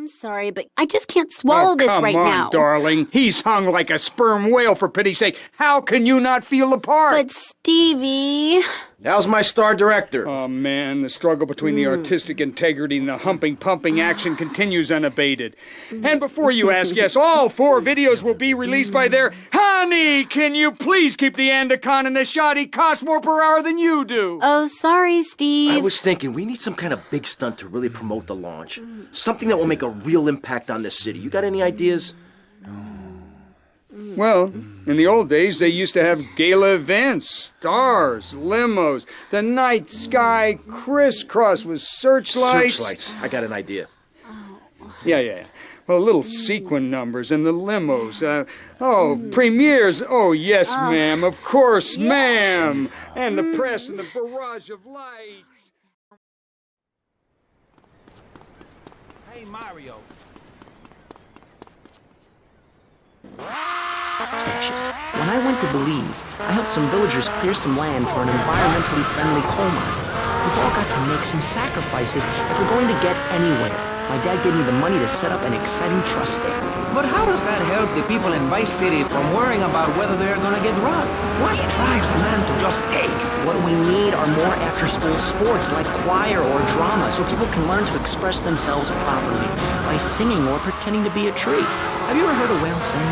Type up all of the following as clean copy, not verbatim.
sorry, but I just can't swallow this right now. Come on, darling. He's hung like a sperm whale, for pity's sake. How can you not feel the part? But Stevie... How's my star director? Oh, man, the struggle between the artistic integrity and the pumping action continues unabated. And before you ask, yes, all 4 videos will be released by their... Honey, can you please keep the Andacon in the shot? He costs more per hour than you do. Oh, sorry, Steve. I was thinking we need some kind of big stunt to really promote the launch. Something that will make a real impact on this city. You got any ideas? Well, in the old days, they used to have gala events, stars, limos, the night sky crisscross with searchlights. Searchlights. I got an idea. Yeah. Well, little sequin numbers and the limos. Premieres. Oh, yes, ma'am. Of course, ma'am. And the press and the barrage of lights. Hey, Mario. Stashes. When I went to Belize, I helped some villagers clear some land for an environmentally friendly coal mine. We've all got to make some sacrifices if we're going to get anywhere. My dad gave me the money to set up an exciting trust there. But how does that help the people in Vice City from worrying about whether they're gonna get robbed? What drives a man to just take? What we need are more after-school sports like choir or drama so people can learn to express themselves properly by singing or pretending to be a tree. Have you ever heard a whale sing?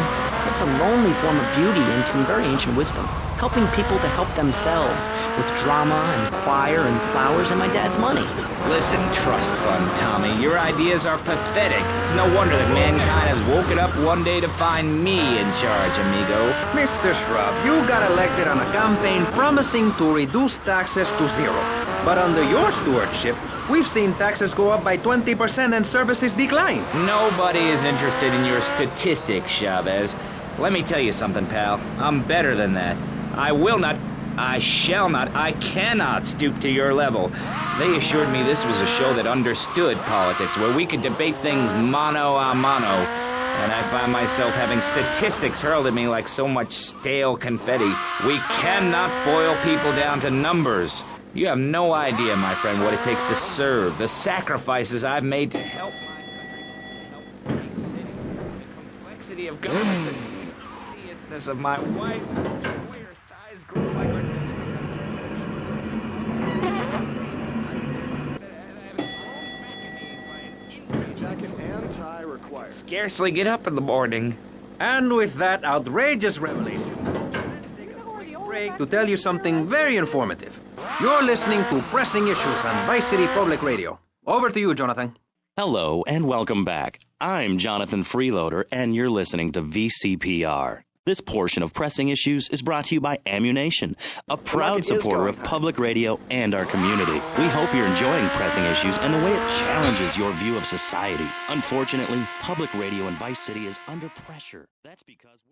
It's a lonely form of beauty and some very ancient wisdom, helping people to help themselves with drama and choir and flowers and my dad's money. Listen, trust fund, Tommy. Your ideas are pathetic. It's no wonder that mankind has woken up one day to find me in charge, amigo. Mr. Shrub, you got elected on a campaign promising to reduce taxes to 0. But under your stewardship, we've seen taxes go up by 20% and services decline. Nobody is interested in your statistics, Chavez. Let me tell you something, pal. I'm better than that. I shall not, I cannot stoop to your level. They assured me this was a show that understood politics, where we could debate things mano a mano. And I find myself having statistics hurled at me like so much stale confetti. We cannot boil people down to numbers. You have no idea, my friend, what it takes to serve, the sacrifices I've made to help my country, help my city, the complexity of government, the hideousness of my wife, where your thighs grow like her. Jacket and tie required. Scarcely get up in the morning. And with that outrageous revelation, let's take a quick break to tell you something very informative. You're listening to Pressing Issues on Vice City Public Radio. Over to you, Jonathan. Hello and welcome back. I'm Jonathan Freeloader, and you're listening to VCPR. This portion of Pressing Issues is brought to you by Ammunition, a proud supporter of public radio and our community. We hope you're enjoying Pressing Issues and the way it challenges your view of society. Unfortunately, public radio in Vice City is under pressure. That's because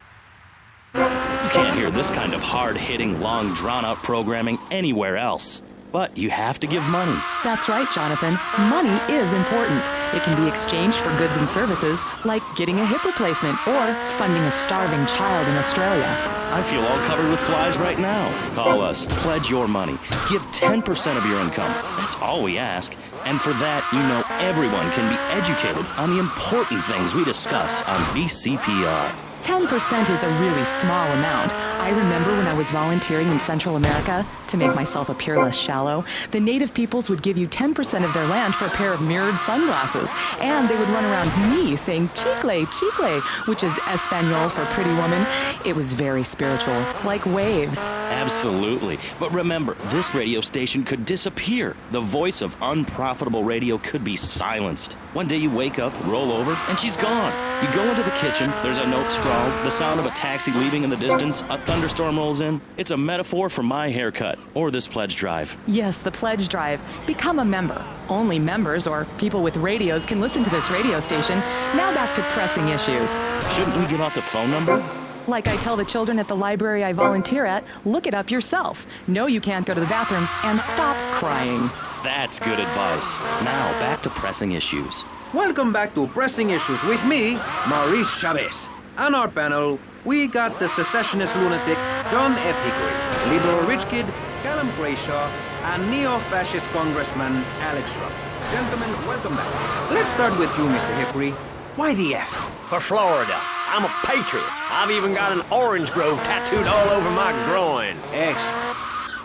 you can't hear this kind of hard-hitting, long, drawn-out programming anywhere else. But you have to give money. That's right, Jonathan. Money is important. It can be exchanged for goods and services, like getting a hip replacement or funding a starving child in Australia. I feel all covered with flies right now. Call us. Pledge your money. Give 10% of your income. That's all we ask. And for that, you know everyone can be educated on the important things we discuss on VCPR. 10% is a really small amount. I remember when I was volunteering in Central America, to make myself appear less shallow, the native peoples would give you 10% of their land for a pair of mirrored sunglasses, and they would run around me saying chicle, chicle, which is Espanol for pretty woman. It was very spiritual, like waves. Absolutely. But remember, this radio station could disappear. The voice of unprofitable radio could be silenced. One day you wake up, roll over, and she's gone. You go into the kitchen, there's a note scrawled, the sound of a taxi leaving in the distance, a thunderstorm rolls in. It's a metaphor for my haircut, or this pledge drive. Yes, the pledge drive. Become a member. Only members or people with radios can listen to this radio station. Now back to Pressing Issues. Shouldn't we give out the phone number? Like I tell the children at the library I volunteer at, look it up yourself. No, you can't go to the bathroom, and stop crying. That's good advice. Now, back to Pressing Issues. Welcome back to Pressing Issues with me, Maurice Chavez. On our panel, we got the secessionist lunatic John F. Hickory, liberal rich kid Callum Grayshaw, and neo-fascist congressman Alex Shrub. Gentlemen, welcome back. Let's start with you, Mr. Hickory. Why the F? For Florida. I'm a patriot. I've even got an orange grove tattooed all over my groin. Excellent.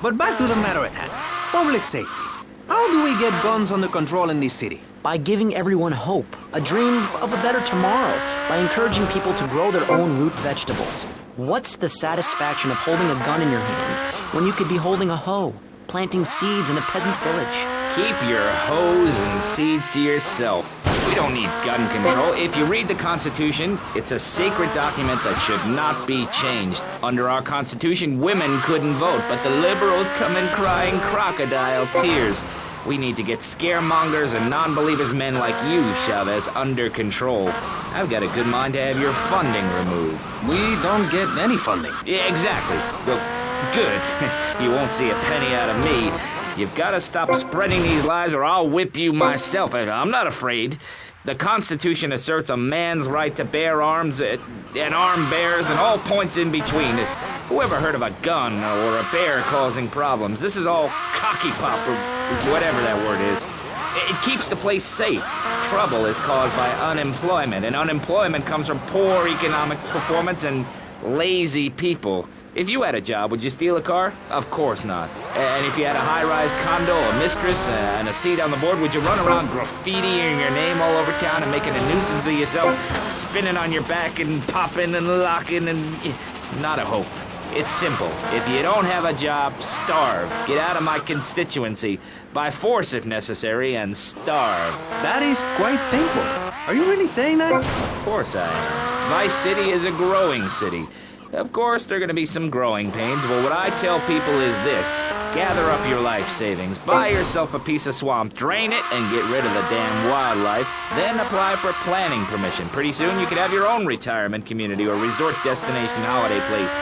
But back to the matter at hand. Public safety. How do we get guns under control in this city? By giving everyone hope, a dream of a better tomorrow, by encouraging people to grow their own root vegetables. What's the satisfaction of holding a gun in your hand when you could be holding a hoe, planting seeds in a peasant village? Keep your hoes and seeds to yourself. We don't need gun control. If you read the Constitution, it's a sacred document that should not be changed. Under our Constitution, women couldn't vote, but the liberals come in crying crocodile tears. We need to get scaremongers and non-believers men like you, Chavez, under control. I've got a good mind to have your funding removed. We don't get any funding. Yeah, exactly. Well, good. You won't see a penny out of me. You've got to stop spreading these lies or I'll whip you myself. I'm not afraid. The Constitution asserts a man's right to bear arms and arm bears and all points in between. Whoever heard of a gun or a bear causing problems? This is all cocky pop or whatever that word is. It keeps the place safe. Trouble is caused by unemployment, and unemployment comes from poor economic performance and lazy people. If you had a job, would you steal a car? Of course not. And if you had a high-rise condo, a mistress, and a seat on the board, would you run around graffitiing your name all over town and making a nuisance of yourself, spinning on your back and popping and locking and... Not a hope. It's simple. If you don't have a job, starve. Get out of my constituency. By force if necessary, and starve. That is quite simple. Are you really saying that? Of course I am. Vice City is a growing city. Of course, there are going to be some growing pains, but what I tell people is this. Gather up your life savings, buy yourself a piece of swamp, drain it, and get rid of the damn wildlife, then apply for planning permission. Pretty soon, you could have your own retirement community or resort destination holiday place.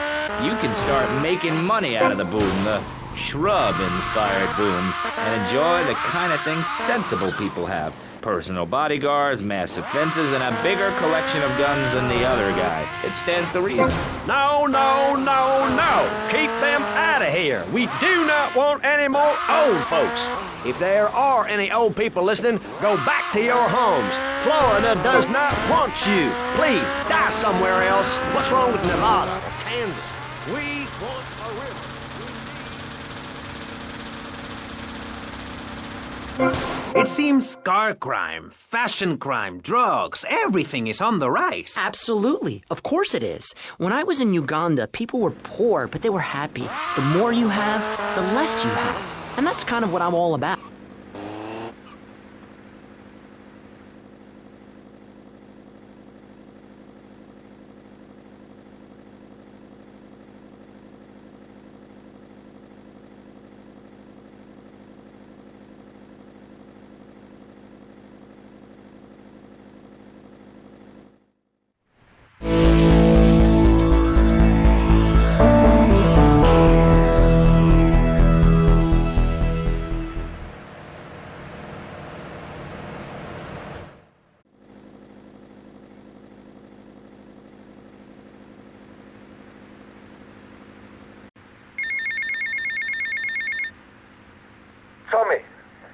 You can start making money out of the boom, the shrub-inspired boom, and enjoy the kind of things sensible people have. Personal bodyguards, massive fences, and a bigger collection of guns than the other guy. It stands to reason. No, no, no, no. Keep them out of here. We do not want any more old folks. If there are any old people listening, go back to your homes. Florida does not want you. Please, die somewhere else. What's wrong with Nevada or Kansas? We want a river. It seems car crime, fashion crime, drugs, everything is on the rise. Absolutely. Of course it is. When I was in Uganda, people were poor, but they were happy. The more you have, the less you have. And that's kind of what I'm all about. Tommy,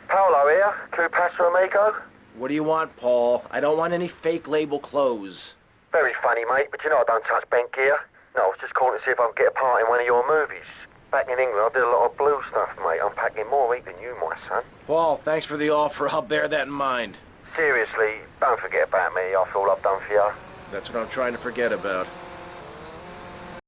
Paolo here, Coup Paso Amigo. What do you want, Paul? I don't want any fake label clothes. Very funny, mate, but you know I don't touch bent gear. No, I was just calling to see if I can get a part in one of your movies. Back in England, I did a lot of blue stuff, mate. I'm packing more heat than you, my son. Paul, thanks for the offer. I'll bear that in mind. Seriously, don't forget about me after all I've done for you. That's what I'm trying to forget about.